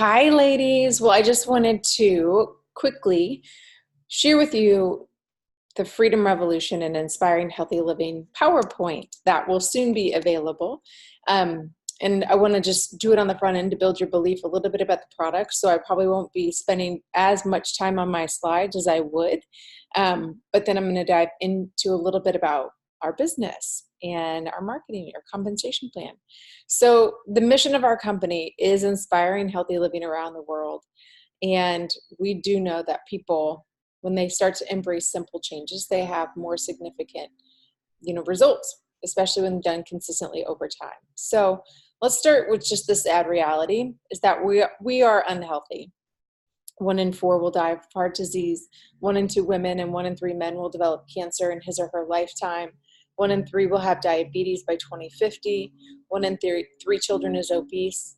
Hi, ladies. Well, I just wanted to quickly share with you the Freedom Revolution and Inspiring Healthy Living PowerPoint that will soon be available. And I want to just do it on the front end to build your belief a little bit about the product. So I probably won't be spending as much time on my slides as I would. But then I'm going to dive into a little bit about our business and our marketing, our compensation plan. So the mission of our company is inspiring healthy living around the world. And we do know that people, when they start to embrace simple changes, they have more significant, results, especially when done consistently over time. So let's start with just this sad reality is that we are unhealthy. 1 in 4 will die of heart disease. 1 in 2 women and 1 in 3 men will develop cancer in his or her lifetime. 1 in 3 will have diabetes by 2050. 1 in 3 children is obese.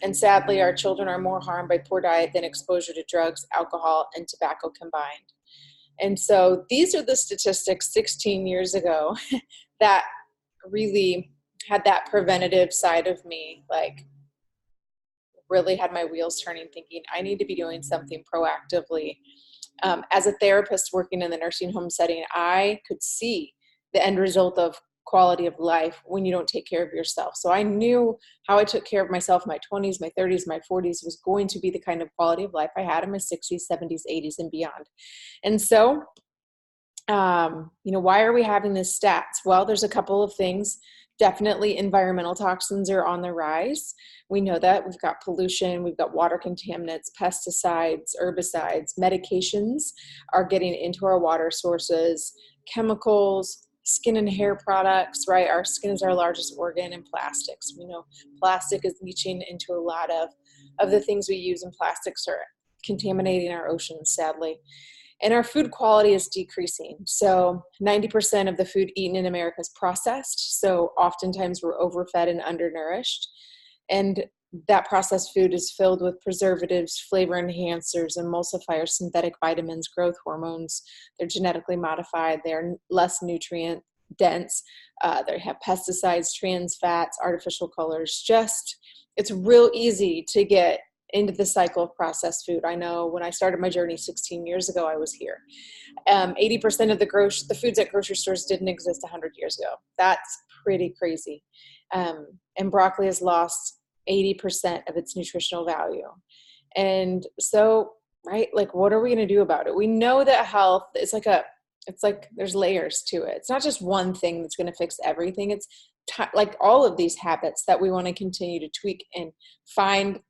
And sadly, our children are more harmed by poor diet than exposure to drugs, alcohol, and tobacco combined. And so these are the statistics 16 years ago that really had that preventative side of me, like really had my wheels turning, thinking I need to be doing something proactively. As a therapist working in the nursing home setting, I could see the end result of quality of life when you don't take care of yourself. So I knew how I took care of myself in my 20s, my 30s, my 40s was going to be the kind of quality of life I had in my 60s, 70s, 80s, and beyond. And so, why are we having this stats? Well, there's a couple of things. Definitely environmental toxins are on the rise. We know that we've got pollution, we've got water contaminants, pesticides, herbicides, medications are getting into our water sources, chemicals, skin and hair products, right? Our skin is our largest organ, and plastics. We know plastic is leaching into a lot of the things we use, and plastics are contaminating our oceans, sadly. And our food quality is decreasing. So 90% of the food eaten in America is processed. So oftentimes we're overfed and undernourished. And that processed food is filled with preservatives, flavor enhancers, emulsifiers, synthetic vitamins, growth hormones. They're genetically modified. They're less nutrient dense. They have pesticides, trans fats, artificial colors. It's real easy to get into the cycle of processed food. I know when I started my journey 16 years ago, I was here. 80% of the foods at grocery stores didn't exist 100 years ago. That's pretty crazy. And broccoli has lost 80% of its nutritional value. And so, right, like what are we going to do about it? We know that health is it's like there's layers to it. It's not just one thing that's going to fix everything. It's like all of these habits that we want to continue to tweak and find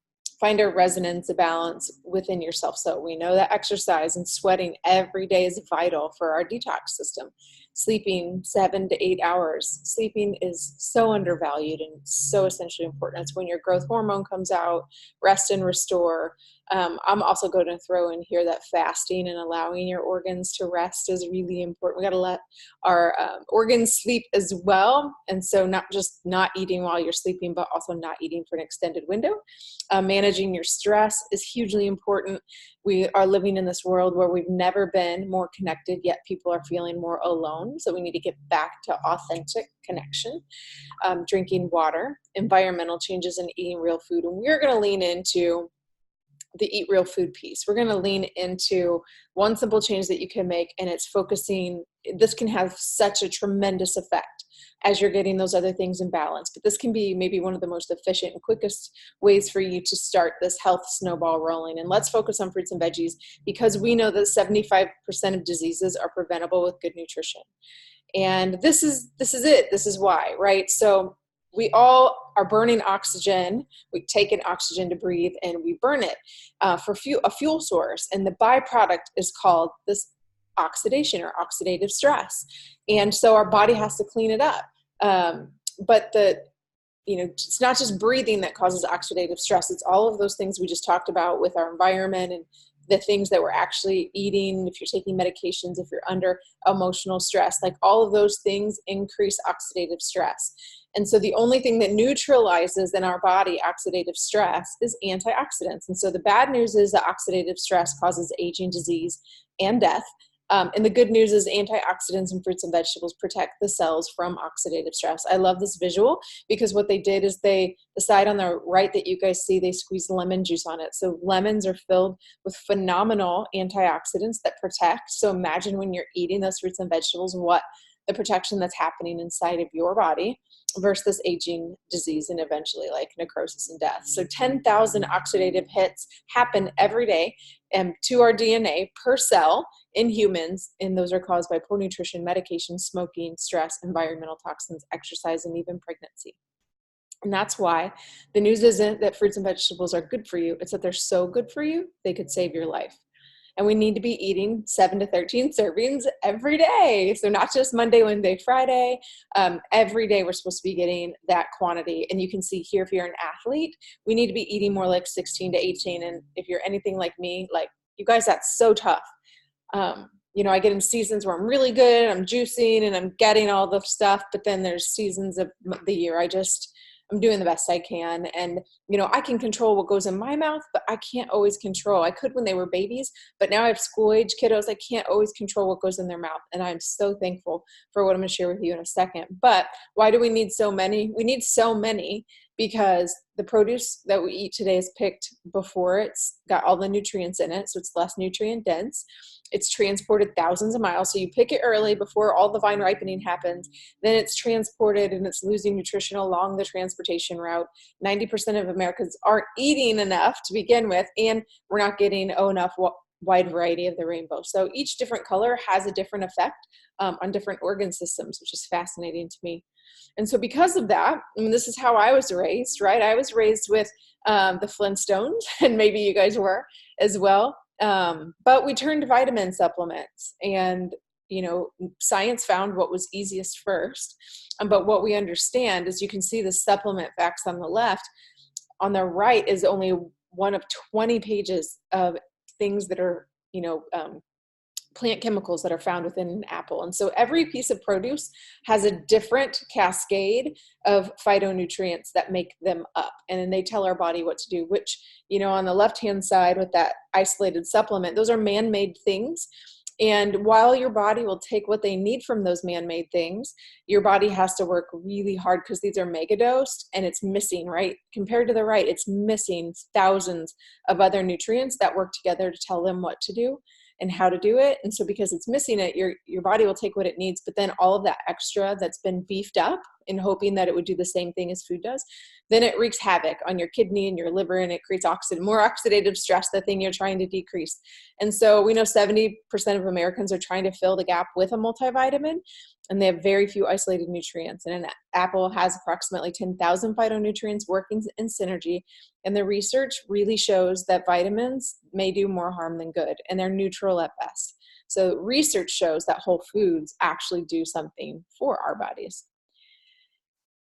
a resonance, a balance within yourself. So we know that exercise and sweating every day is vital for our detox system. Sleeping 7 to 8 hours. Sleeping is so undervalued and so essentially important. It's when your growth hormone comes out, rest and restore. I'm also going to throw in here that fasting and allowing your organs to rest is really important. We got to let our organs sleep as well. And so not just not eating while you're sleeping, but also not eating for an extended window. Managing your stress is hugely important. We are living in this world where we've never been more connected, yet people are feeling more alone. So we need to get back to authentic connection. Drinking water, environmental changes, and eating real food. And we're going to lean into the eat real food piece. We're going to lean into one simple change that you can make, and it's focusing. This can have such a tremendous effect as you're getting those other things in balance. But this can be maybe one of the most efficient and quickest ways for you to start this health snowball rolling. And let's focus on fruits and veggies, because we know that 75% of diseases are preventable with good nutrition. And this is it. This is why, right? So we all are burning oxygen. We take in oxygen to breathe, and we burn it for a fuel source. And the byproduct is called this oxidation or oxidative stress. And so our body has to clean it up. But it's not just breathing that causes oxidative stress. It's all of those things we just talked about with our environment and the things that we're actually eating, if you're taking medications, if you're under emotional stress, like all of those things increase oxidative stress. And so the only thing that neutralizes in our body oxidative stress is antioxidants. And so the bad news is that oxidative stress causes aging, disease, and death. And the good news is antioxidants in fruits and vegetables protect the cells from oxidative stress. I love this visual because what they did is the side on the right that you guys see, they squeezed lemon juice on it. So lemons are filled with phenomenal antioxidants that protect. So imagine when you're eating those fruits and vegetables, what the protection that's happening inside of your body versus aging, disease, and eventually like necrosis and death. So 10,000 oxidative hits happen every day to our DNA per cell in humans, and those are caused by poor nutrition, medication, smoking, stress, environmental toxins, exercise, and even pregnancy. And that's why the news isn't that fruits and vegetables are good for you, it's that they're so good for you, they could save your life. And we need to be eating 7 to 13 servings every day. So not just Monday, Wednesday, Friday. Every day we're supposed to be getting that quantity. And you can see here, if you're an athlete, we need to be eating more like 16 to 18. And if you're anything like me, like you guys, that's so tough. I get in seasons where I'm really good, I'm juicing and I'm getting all the stuff, but then there's seasons of the year I'm doing the best I can. And, I can control what goes in my mouth, but I can't always control. I could when they were babies, but now I have school age kiddos. I can't always control what goes in their mouth. And I'm so thankful for what I'm going to share with you in a second. But why do we need so many? We need so many because the produce that we eat today is picked before it's got all the nutrients in it. So it's less nutrient dense. It's transported thousands of miles. So you pick it early before all the vine ripening happens. Then it's transported and it's losing nutrition along the transportation route. 90% of Americans aren't eating enough to begin with, and we're not getting enough wide variety of the rainbow. So each different color has a different effect on different organ systems, which is fascinating to me. And so because of that, this is how I was raised, right? I was raised with the Flintstones, and maybe you guys were as well. But we turned to vitamin supplements, and science found what was easiest first. But what we understand is, you can see the supplement facts on the left. On the right is only one of 20 pages of things that are, plant chemicals that are found within an apple. And so every piece of produce has a different cascade of phytonutrients that make them up. And then they tell our body what to do, which, on the left-hand side with that isolated supplement, those are man-made things. And while your body will take what they need from those man-made things, your body has to work really hard because these are megadosed and it's missing, right? Compared to the right, it's missing thousands of other nutrients that work together to tell them what to do and how to do it. And so because it's missing it, your body will take what it needs, but then all of that extra that's been beefed up in hoping that it would do the same thing as food does, then it wreaks havoc on your kidney and your liver, and it creates more oxidative stress, the thing you're trying to decrease. And so we know 70% of Americans are trying to fill the gap with a multivitamin, and they have very few isolated nutrients. And an apple has approximately 10,000 phytonutrients working in synergy. And the research really shows that vitamins may do more harm than good, and they're neutral at best. So research shows that whole foods actually do something for our bodies.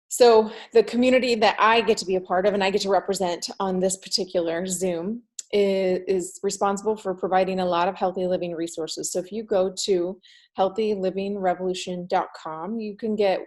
So the community that I get to be a part of and I get to represent on this particular Zoom is responsible for providing a lot of healthy living resources. So if you go to healthylivingrevolution.com, you can get,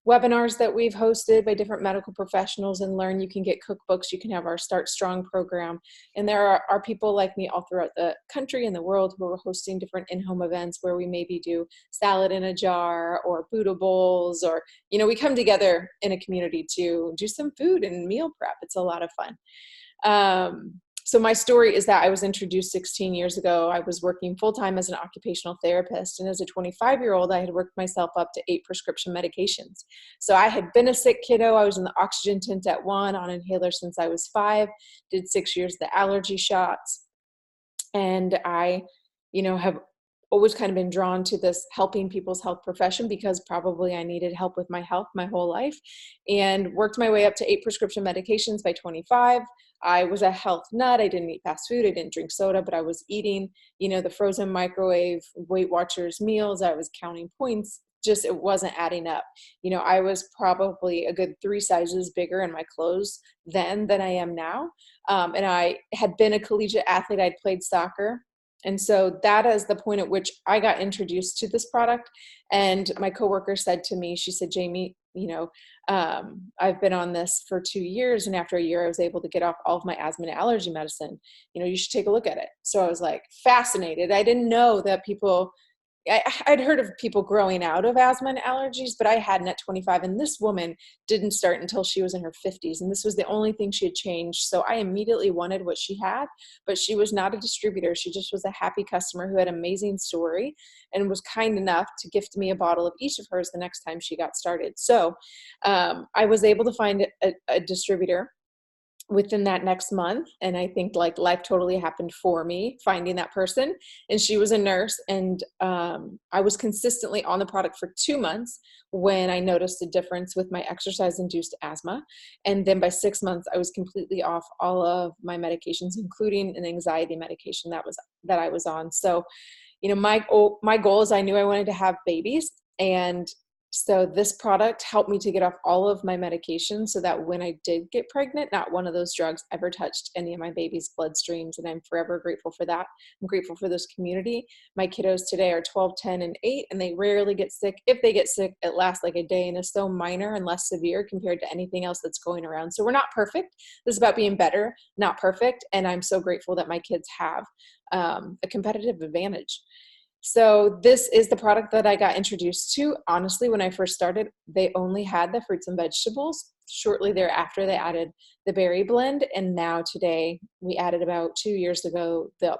webinars that we've hosted by different medical professionals and learn. You can get cookbooks. You can have our Start Strong program. And there are people like me all throughout the country and the world who are hosting different in-home events where we maybe do salad in a jar or Buddha bowls, or, we come together in a community to do some food and meal prep. It's a lot of fun. So my story is that I was introduced 16 years ago. I was working full-time as an occupational therapist. And as a 25-year-old, I had worked myself up to 8 prescription medications. So I had been a sick kiddo. I was in the oxygen tent at 1, on inhaler since I was 5, did 6 years of the allergy shots. And I, have always kind of been drawn to this helping people's health profession because probably I needed help with my health my whole life, and worked my way up to 8 prescription medications by 25. I was a health nut. I didn't eat fast food. I didn't drink soda, but I was eating, the frozen microwave Weight Watchers meals. I was counting points. Just, it wasn't adding up. I was probably a good 3 sizes bigger in my clothes then than I am now. And I had been a collegiate athlete. I'd played soccer. And so that is the point at which I got introduced to this product. And my coworker said to me, she said, Jamie, I've been on this for 2 years. And after a year, I was able to get off all of my asthma and allergy medicine. You should take a look at it. So I was like fascinated. I didn't know that I'd heard of people growing out of asthma and allergies, but I hadn't at 25. And this woman didn't start until she was in her 50s. And this was the only thing she had changed. So I immediately wanted what she had, but she was not a distributor. She just was a happy customer who had an amazing story and was kind enough to gift me a bottle of each of hers the next time she got started. So I was able to find a distributor within that next month. And I think like life totally happened for me finding that person. And she was a nurse. And I was consistently on the product for 2 months when I noticed a difference with my exercise induced asthma. And then by 6 months, I was completely off all of my medications, including an anxiety medication that I was on. So, my goal is I knew I wanted to have babies. And so this product helped me to get off all of my medications so that when I did get pregnant, not one of those drugs ever touched any of my baby's bloodstreams. And I'm forever grateful for that. I'm grateful for this community. My kiddos today are 12, 10, and 8, and they rarely get sick. If they get sick, it lasts like a day and is so minor and less severe compared to anything else that's going around. So we're not perfect. This is about being better, not perfect. And I'm so grateful that my kids have a competitive advantage. So this is the product that I got introduced to. Honestly, when I first started, they only had the fruits and vegetables. Shortly thereafter, they added the berry blend. And now today, we added about 2 years ago, the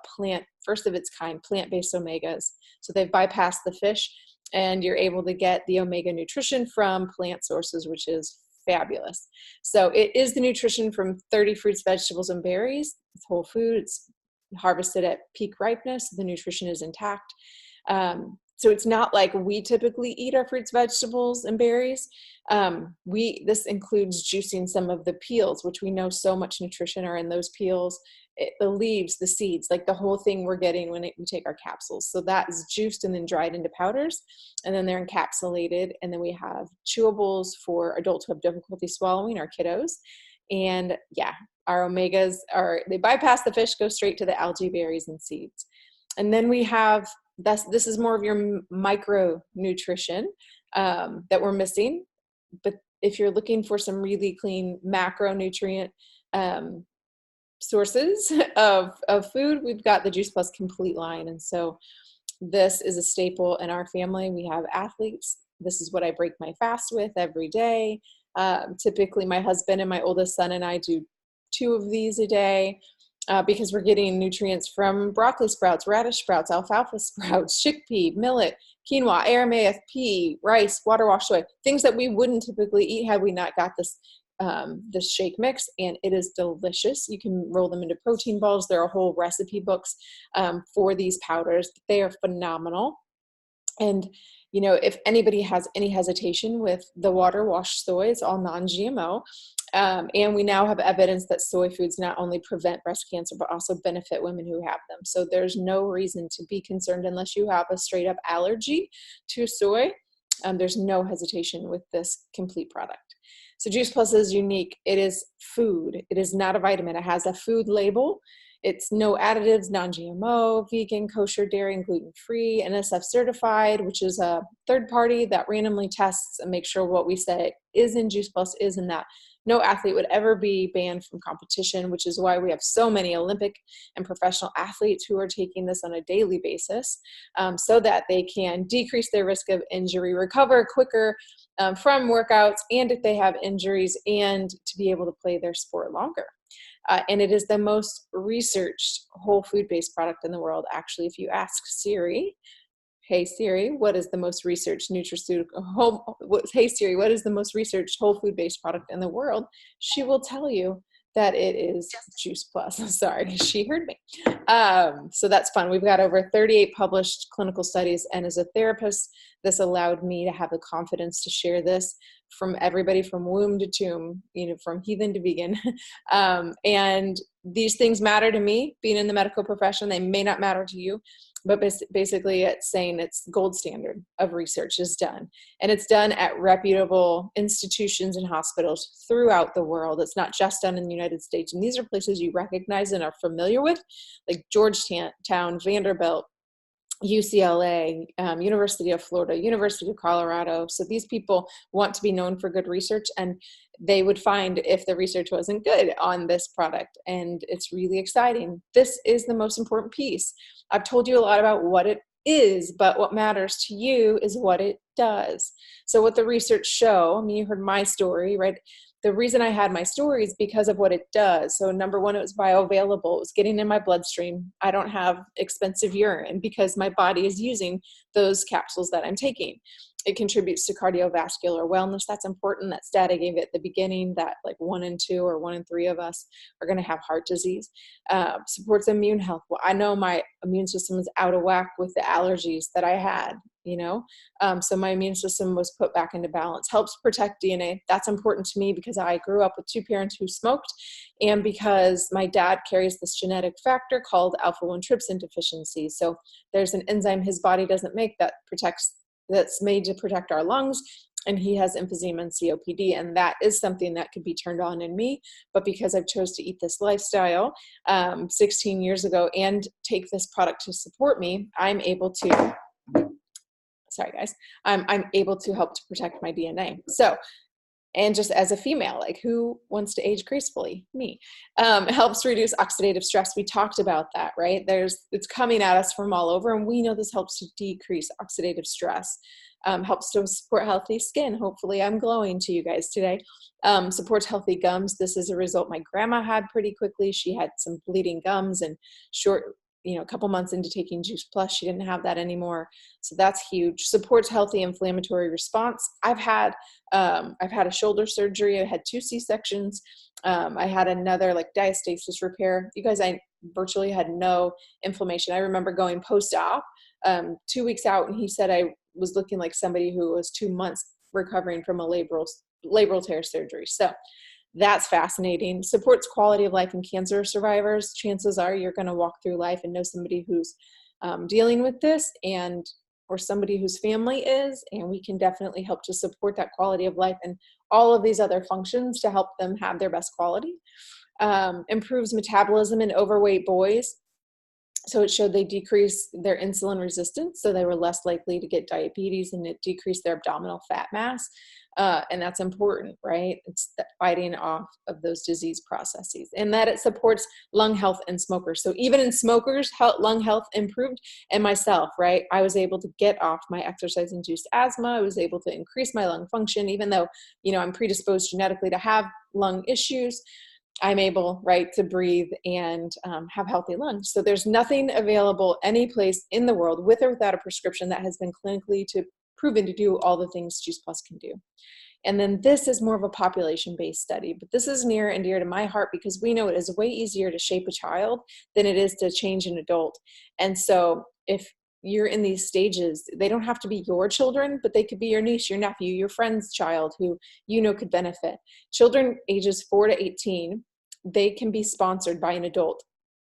first of its kind, plant-based omegas. So they've bypassed the fish and you're able to get the omega nutrition from plant sources, which is fabulous. So it is the nutrition from 30 fruits, vegetables, and berries. It's whole food. It's harvested at peak ripeness. The nutrition is intact. So it's not like we typically eat our fruits, vegetables, and berries. This includes juicing some of the peels, which we know so much nutrition are in those peels, the leaves, the seeds, like the whole thing we're getting when we take our capsules. So that is juiced and then dried into powders, and then they're encapsulated. And then we have chewables for adults who have difficulty swallowing, our kiddos. And yeah, our omegas they bypass the fish, go straight to the algae, berries, and seeds. And then we have, this is more of your micronutrition that we're missing. But if you're looking for some really clean macronutrient sources of food, we've got the Juice Plus Complete line. And so this is a staple in our family. We have athletes. This is what I break my fast with every day. Typically my husband and my oldest son and I do 2 of these a day because we're getting nutrients from broccoli sprouts, radish sprouts, alfalfa sprouts, chickpea, millet, quinoa, aramaic, pea, rice, water wash soy, things that we wouldn't typically eat had we not got this shake mix. And it is delicious. You can roll them into protein balls. There are whole recipe books for these powders. They are phenomenal. And if anybody has any hesitation with the water wash soy, it's all non-GMO. And we now have evidence that soy foods not only prevent breast cancer, but also benefit women who have them. So there's no reason to be concerned unless you have a straight up allergy to soy. There's no hesitation with this complete product. So Juice Plus is unique. It is food. It is not a vitamin. It has a food label. It's no additives, non-GMO, vegan, kosher, dairy, and gluten-free, NSF certified, which is a third party that randomly tests and makes sure what we say is in Juice Plus is in that. No athlete would ever be banned from competition, which is why we have so many Olympic and professional athletes who are taking this on a daily basis so that they can decrease their risk of injury, recover quicker from workouts, and if they have injuries, and to be able to play their sport longer. And it is the most researched whole food-based product in the world. Actually, if you ask Siri, hey Siri, what is the most researched Hey Siri, what is the most researched whole food-based product in the world? She will tell you that it is Juice Plus. Sorry, she heard me. So that's fun. We've got over 38 published clinical studies. And as a therapist, this allowed me to have the confidence to share this from everybody from womb to tomb, from heathen to vegan. And these things matter to me, being in the medical profession. They may not matter to you, but basically it's saying it's gold standard of research is done. And it's done at reputable institutions and hospitals throughout the world. It's not just done in the United States. And these are places you recognize and are familiar with, like Georgetown, Vanderbilt, UCLA, University of Florida, University of Colorado. So these people want to be known for good research, and they would find if the research wasn't good on this product. And it's really exciting. This is the most important piece. I've told you a lot about what it is, but what matters to you is what it does. So what the research show, I mean, you heard my story, right? The reason I had my story is because of what it does. So number one, it was bioavailable. It was getting in my bloodstream. I don't have expensive urine because my body is using those capsules that I'm taking. It contributes to cardiovascular wellness. That's important. That stat I gave at the beginning, that like 1 in 2 or 1 in 3 of us are going to have heart disease. Supports immune health. Well, I know my immune system is out of whack with the allergies that I had, so my immune system was put back into balance. Helps protect DNA. That's important to me because I grew up with 2 parents who smoked, and because my dad carries this genetic factor called alpha-1 trypsin deficiency. So there's an enzyme his body doesn't make that's made to protect our lungs, and he has emphysema and COPD, and that is something that could be turned on in me. But because I've chose to eat this lifestyle 16 years ago and take this product to support me, I'm able to, sorry guys, I'm able to help to protect my DNA. So, and just as a female, like who wants to age gracefully? Me. Helps reduce oxidative stress. We talked about that, right? It's coming at us from all over, and we know this helps to decrease oxidative stress. Helps to support healthy skin. Hopefully I'm glowing to you guys today. Supports healthy gums. This is a result my grandma had pretty quickly. She had some bleeding gums, and a couple months into taking Juice Plus, she didn't have that anymore. So that's huge. Supports healthy inflammatory response. I've had a shoulder surgery. I had 2 C-sections. I had another diastasis repair. You guys, I virtually had no inflammation. I remember going post-op 2 weeks out, and he said I was looking like somebody who was 2 months recovering from a labral tear surgery. So that's fascinating. Supports quality of life in cancer survivors. Chances are you're going to walk through life and know somebody who's dealing with this, or somebody whose family is, and we can definitely help to support that quality of life and all of these other functions to help them have their best quality. Improves metabolism in overweight boys. So it showed they decreased their insulin resistance, so they were less likely to get diabetes, and it decreased their abdominal fat mass. And that's important, right? It's that fighting off of those disease processes, and that it supports lung health in smokers. So even in smokers, lung health improved. And myself, right? I was able to get off my exercise-induced asthma. I was able to increase my lung function, even though, I'm predisposed genetically to have lung issues. I'm able, right, to breathe and have healthy lungs. So there's nothing available any place in the world with or without a prescription that has been clinically proven to do all the things Juice Plus can do. And then this is more of a population-based study, but this is near and dear to my heart because we know it is way easier to shape a child than it is to change an adult. And so if you're in these stages, they don't have to be your children, but they could be your niece, your nephew, your friend's child who could benefit. Children ages 4 to 18, they can be sponsored by an adult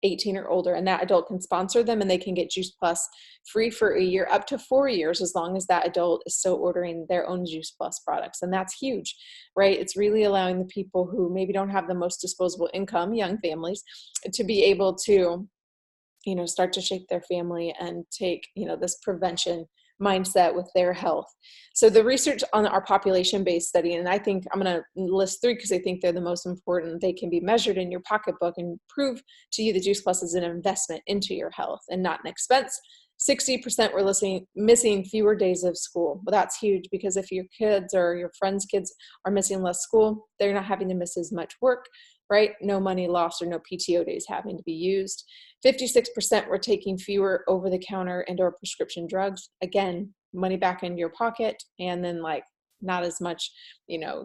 18 or older, and that adult can sponsor them, and they can get Juice Plus free for a year, up to 4 years, as long as that adult is still ordering their own Juice Plus products. And that's huge, right? It's really allowing the people who maybe don't have the most disposable income, young families, to be able to start to shape their family and take, this prevention mindset with their health. So the research on our population-based study, and I think I'm going to list 3 because I think they're the most important. They can be measured in your pocketbook and prove to you the Juice Plus is an investment into your health and not an expense. 60% were missing fewer days of school. Well, that's huge because if your kids or your friends' kids are missing less school, they're not having to miss as much work, right? No money lost or no PTO days having to be used. 56% were taking fewer over-the-counter and or prescription drugs. Again, money back into your pocket, and then not as much,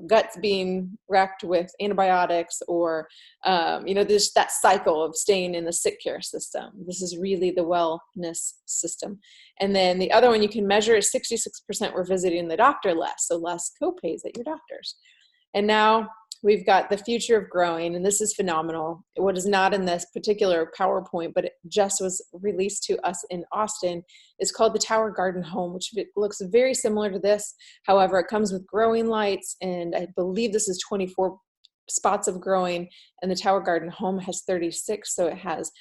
guts being wrecked with antibiotics or, there's that cycle of staying in the sick care system. This is really the wellness system. And then the other one you can measure is 66% were visiting the doctor less, so less co-pays at your doctors. And now we've got the future of growing, and this is phenomenal. What is not in this particular PowerPoint, but it just was released to us in Austin, is called the Tower Garden Home, which looks very similar to this. However, it comes with growing lights, and I believe this is 24 spots of growing, and the Tower Garden Home has 36, so it has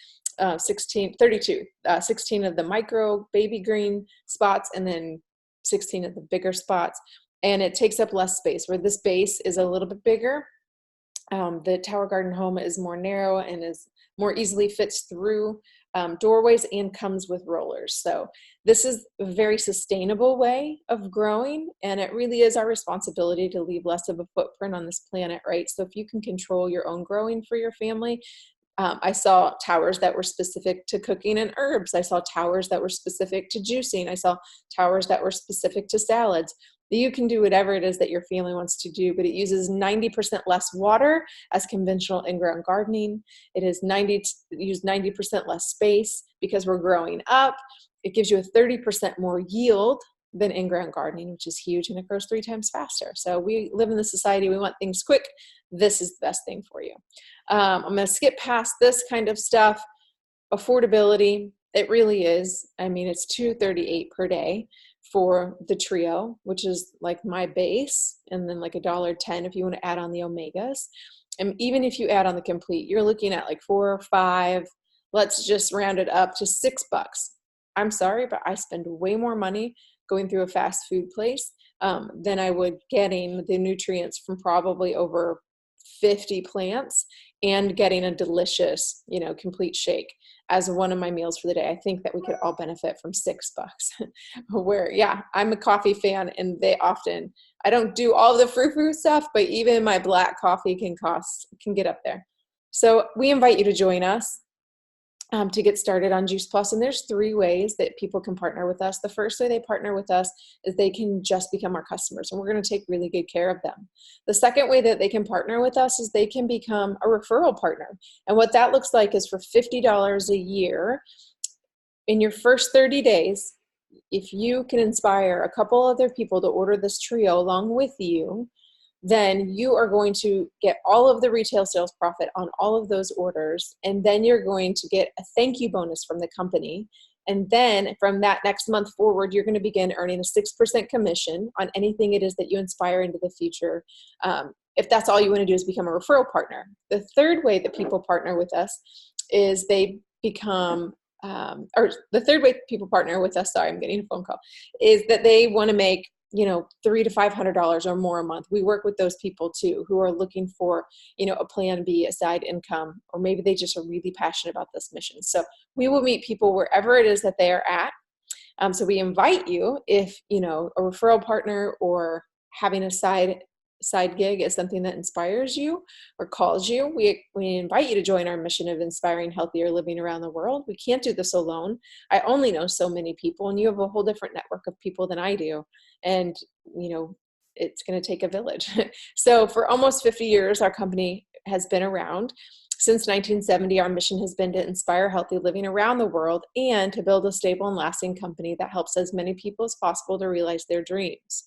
16 of the micro baby green spots, and then 16 of the bigger spots, and it takes up less space. Where this base is a little bit bigger, the Tower Garden Home is more narrow and is more easily fits through doorways and comes with rollers. So this is a very sustainable way of growing, and it really is our responsibility to leave less of a footprint on this planet, right? So if you can control your own growing for your family, I saw towers that were specific to cooking and herbs. I saw towers that were specific to juicing. I saw towers that were specific to salads. You can do whatever it is that your family wants to do, but it uses 90% less water as conventional in-ground gardening. It is 90% less space because we're growing up. It gives you a 30% more yield than in-ground gardening, which is huge, and it grows 3 times faster. So we live in the society, we want things quick. This is the best thing for you. I'm going to skip past this kind of stuff. Affordability, it really is. I mean, it's $2.38 per day for the trio, which is like my base, and then like $1.10 if you want to add on the omegas. And even if you add on the complete, you're looking at like 4 or 5. Let's just round it up to $6. I'm sorry, but I spend way more money going through a fast food place than I would getting the nutrients from probably over 50 plants and getting a delicious, complete shake as one of my meals for the day. I think that we could all benefit from $6 where, yeah, I'm a coffee fan, and I don't do all the frou-frou stuff, but even my black coffee can get up there. So we invite you to join us to get started on Juice Plus. And there's 3 ways that people can partner with us. The first way they partner with us is they can just become our customers, and we're going to take really good care of them. The second way that they can partner with us is they can become a referral partner. And what that looks like is for $50 a year in your first 30 days, if you can inspire a couple other people to order this trio along with you, then you are going to get all of the retail sales profit on all of those orders. And then you're going to get a thank you bonus from the company. And then from that next month forward, you're going to begin earning a 6% commission on anything it is that you inspire into the future. If that's all you want to do is become a referral partner. The third way that people partner with us is they become the third way people partner with us, sorry, I'm getting a phone call, is that they want to make $300 to $500 or more a month. We work with those people too, who are looking for, a plan B, a side income, or maybe they just are really passionate about this mission. So we will meet people wherever it is that they are at. So we invite you, if, a referral partner or having a side gig is something that inspires you or calls you, we invite you to join our mission of inspiring healthier living around the world. We can't do this alone. I only know so many people, and you have a whole different network of people than I do. And, it's going to take a village. So for almost 50 years, our company has been around. Since 1970, our mission has been to inspire healthy living around the world and to build a stable and lasting company that helps as many people as possible to realize their dreams.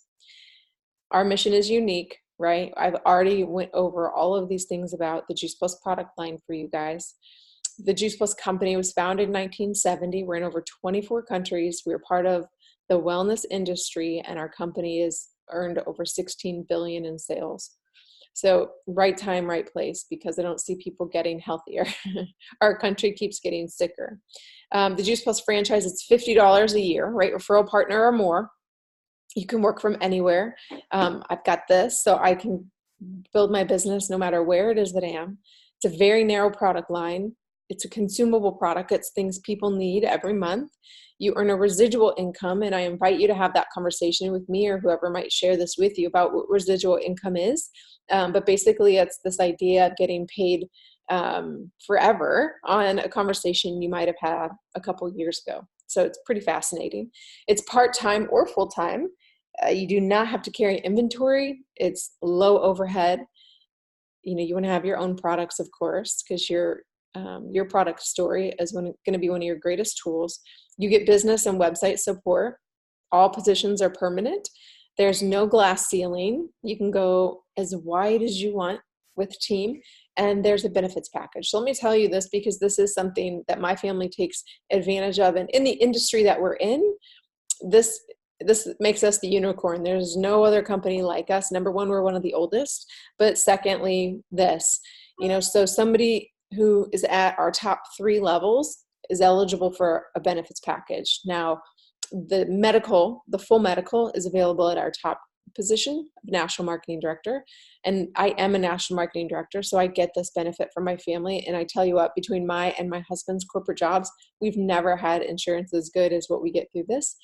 Our mission is unique, right? I've already went over all of these things about the Juice Plus product line for you guys. The Juice Plus company was founded in 1970. We're in over 24 countries. We're part of the wellness industry, and our company has earned over $16 billion in sales. So right time, right place, because I don't see people getting healthier. Our country keeps getting sicker. The Juice Plus franchise, it's $50 a year, right? Referral partner or more. You can work from anywhere. I've got this, so I can build my business no matter where it is that I am. It's a very narrow product line. It's a consumable product. It's things people need every month. You earn a residual income, and I invite you to have that conversation with me or whoever might share this with you about what residual income is. But basically, it's this idea of getting paid forever on a conversation you might have had a couple years ago. So it's pretty fascinating. It's part-time or full-time. You do not have to carry inventory. It's low overhead. You want to have your own products, of course, because your product story is going to be one of your greatest tools. You get business and website support. All positions are permanent. There's no glass ceiling. You can go as wide as you want with team, and there's a benefits package. So let me tell you this, because this is something that my family takes advantage of. And in the industry that we're in, this makes us the unicorn. There's no other company like us. Number one, we're one of the oldest, but secondly, so somebody who is at our top 3 levels is eligible for a benefits package. Now, the full medical is available at our top position of national marketing director. And I am a national marketing director, so I get this benefit from my family. And I tell you what, between my and my husband's corporate jobs, we've never had insurance as good as what we get through this.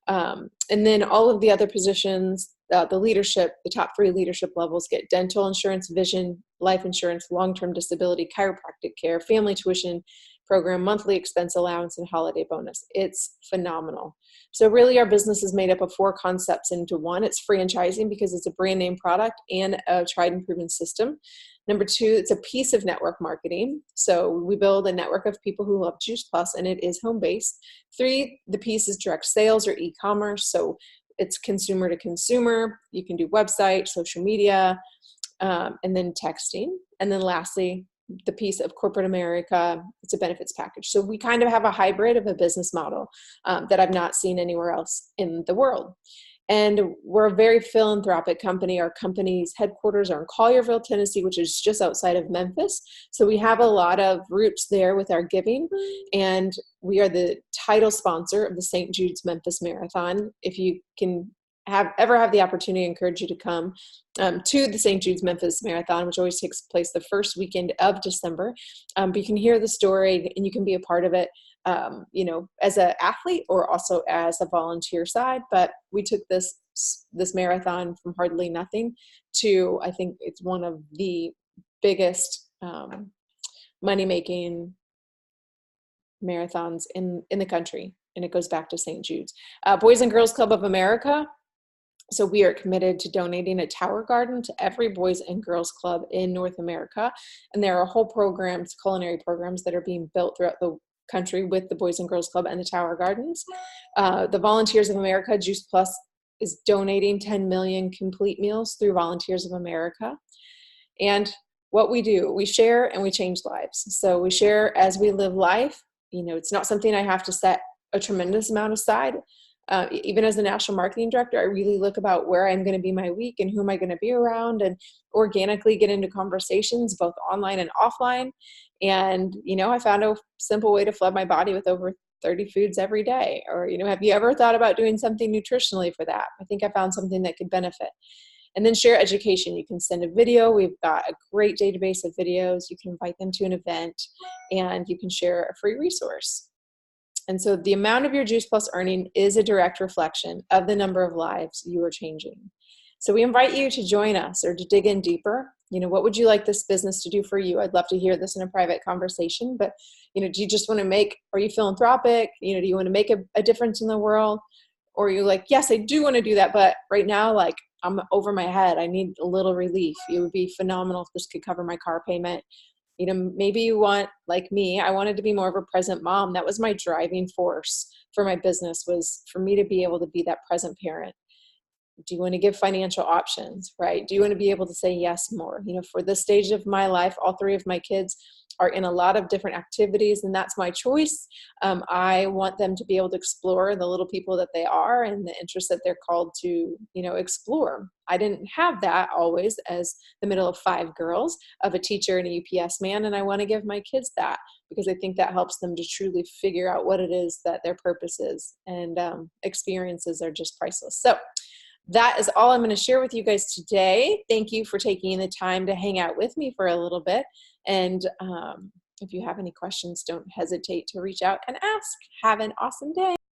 And then all of the other positions, the top 3 leadership levels get dental insurance, vision, life insurance, long-term disability, chiropractic care, family tuition program, monthly expense allowance, and holiday bonus. It's phenomenal. So really our business is made up of 4 concepts into one. It's franchising, because it's a brand name product and a tried and proven system. Number 2, it's a piece of network marketing. So we build a network of people who love Juice Plus, and it is home-based. 3, the piece is direct sales or e-commerce. So it's consumer to consumer. You can do website, social media, and then texting. And then lastly, the piece of corporate America, it's a benefits package. So we kind of have a hybrid of a business model that I've not seen anywhere else in the world. And we're a very philanthropic company. Our company's headquarters are in Collierville, Tennessee, which is just outside of Memphis. So we have a lot of roots there with our giving. And we are the title sponsor of the St. Jude's Memphis Marathon. If you can ever have the opportunity, I encourage you to come to the St. Jude's Memphis Marathon, which always takes place the first weekend of December. But you can hear the story and you can be a part of it, as an athlete or also as a volunteer side. But we took this marathon from hardly nothing to, I think it's one of the biggest money-making marathons in the country. And it goes back to St. Jude's. Boys and Girls Club of America. So we are committed to donating a tower garden to every Boys and Girls Club in North America. And there are whole programs, culinary programs, that are being built throughout the country with the Boys and Girls Club and the Tower Gardens. The Volunteers of America, Juice Plus, is donating 10 million complete meals through Volunteers of America. And what we do, we share and we change lives. So we share as we live life. It's not something I have to set a tremendous amount aside. Even as the national marketing director, I really look about where I'm going to be my week and who am I going to be around, and organically get into conversations both online and offline. And, I found a simple way to flood my body with over 30 foods every day. Or, have you ever thought about doing something nutritionally for that? I think I found something that could benefit. And then share education. You can send a video. We've got a great database of videos. You can invite them to an event, and you can share a free resource. And so the amount of your Juice Plus earning is a direct reflection of the number of lives you are changing. So we invite you to join us or to dig in deeper. What would you like this business to do for you? I'd love to hear this in a private conversation, but, do you just want to are you philanthropic? Do you want to make a difference in the world? Or are you like, yes, I do want to do that, but right now, I'm over my head. I need a little relief. It would be phenomenal if this could cover my car payment. Maybe you want, like me, I wanted to be more of a present mom. That was my driving force for my business, was for me to be able to be that present parent. Do you want to give financial options, right? Do you want to be able to say yes more? For this stage of my life, all 3 of my kids are in a lot of different activities, and that's my choice. I want them to be able to explore the little people that they are and the interests that they're called to, explore. I didn't have that always as the middle of 5 girls, of a teacher and a UPS man, and I want to give my kids that, because I think that helps them to truly figure out what it is that their purpose is, and experiences are just priceless. So that is all I'm going to share with you guys today. Thank you for taking the time to hang out with me for a little bit. And if you have any questions, don't hesitate to reach out and ask. Have an awesome day.